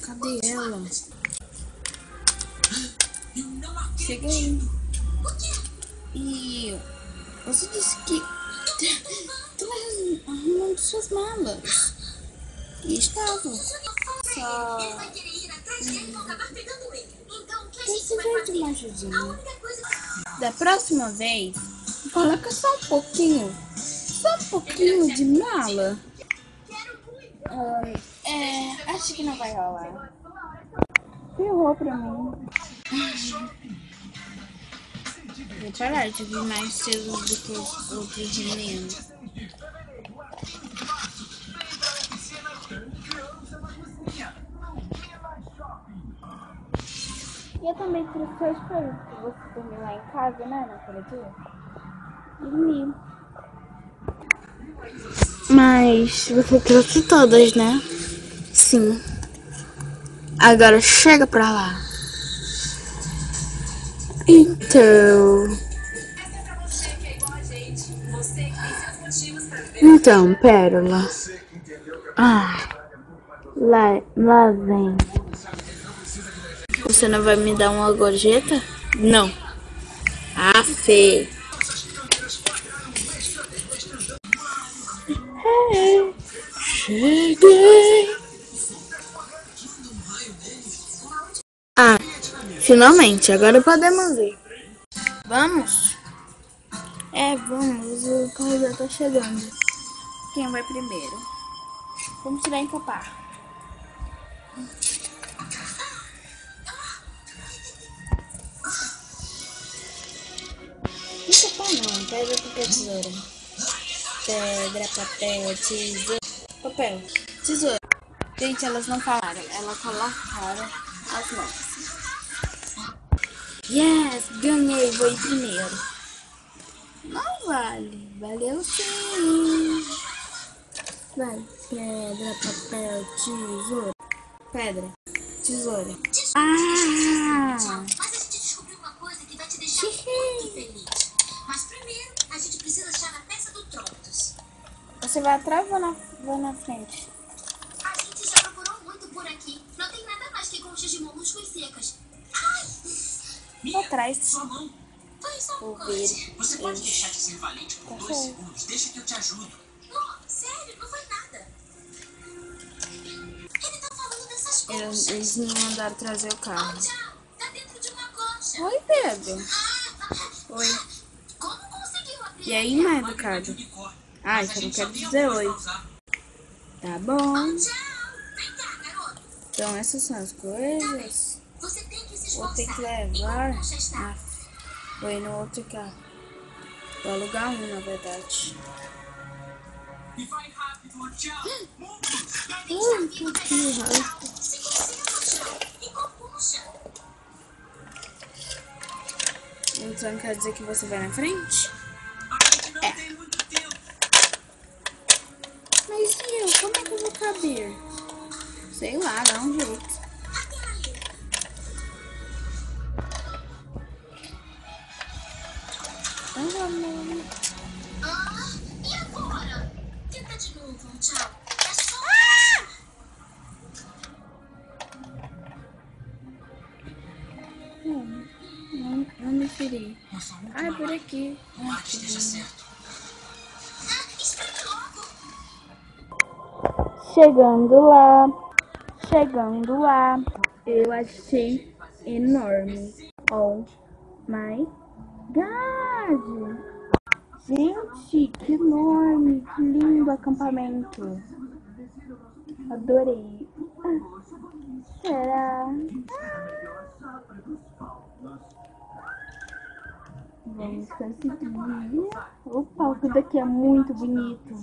Cadê ela? Cheguei. E você disse que tu vai arrumando suas malas. E estava. Só precisei de uma ajudinha. Da próxima vez, coloca só um pouquinho de mala. Acho que não vai rolar. Ferrou pra mim. Vou parar de vir mais cedo do que os outros meninos. E eu também trouxe suas coisas que você dormiu lá em casa, né, naquele dia? Dormi. Mas você trouxe todas, né? Sim. Agora chega pra lá. Então, Pérola. Lá vem. Você não vai me dar uma gorjeta? Não. Fê. Cheguei. Finalmente, agora podemos ir. Vamos? Vamos. O carro já tá chegando. Quem vai primeiro? Vamos tirar e encapar. Encapar não, pedra, papel, tesoura. Pedra, papel, tesoura. Papel, tesoura. Gente, elas não falaram, elas colocaram as mãos. Yes, ganhei, vou ir primeiro. Não vale, valeu sim. Vai, pedra, papel, tesoura. Pedra, tesoura. Mas a gente descobriu uma coisa que vai te deixar muito feliz. Mas primeiro, a gente precisa achar na peça do Troncos. Você vai atrás ou vou na frente? A gente já procurou muito por aqui. Não tem nada mais que conchas de moluscos secas. Ai! Vou atrás. Sua mão. Foi só um corte. Você pode deixar de ser valente por 2 segundos? Deixa que eu te ajudo. Não, sério, não foi nada. Ele tá falando dessas conchas. Eles me mandaram trazer o carro. Tchau, tá dentro de uma concha. Oi, Pedro. Oi. Como conseguiu abrir? E aí, mais educado? Isso eu não quero dizer oi. Tá bom. Tchau. Vem cá, garoto. Então essas são as coisas. Você tem que se Vou ter esforçar. que E levar. como concha está? Vou ir no outro carro. Vou alugar um, na verdade. E vai rápido, tchau. Que raiva. Se concentra, e com concha. Então quer dizer que você vai na frente? A gente não tem muito tempo. Mas e eu? Como é que eu vou caber? Sei lá, dá um jeito. Então vamos. E agora? Tenta de novo, tchau. É só... Não me feri. Por aqui. Tomara que esteja certo. Espere logo. Chegando lá, eu achei enorme. Oh my god! Gente, que enorme, que lindo acampamento. Adorei. Será? Vamos conseguir. O palco daqui é muito bonito.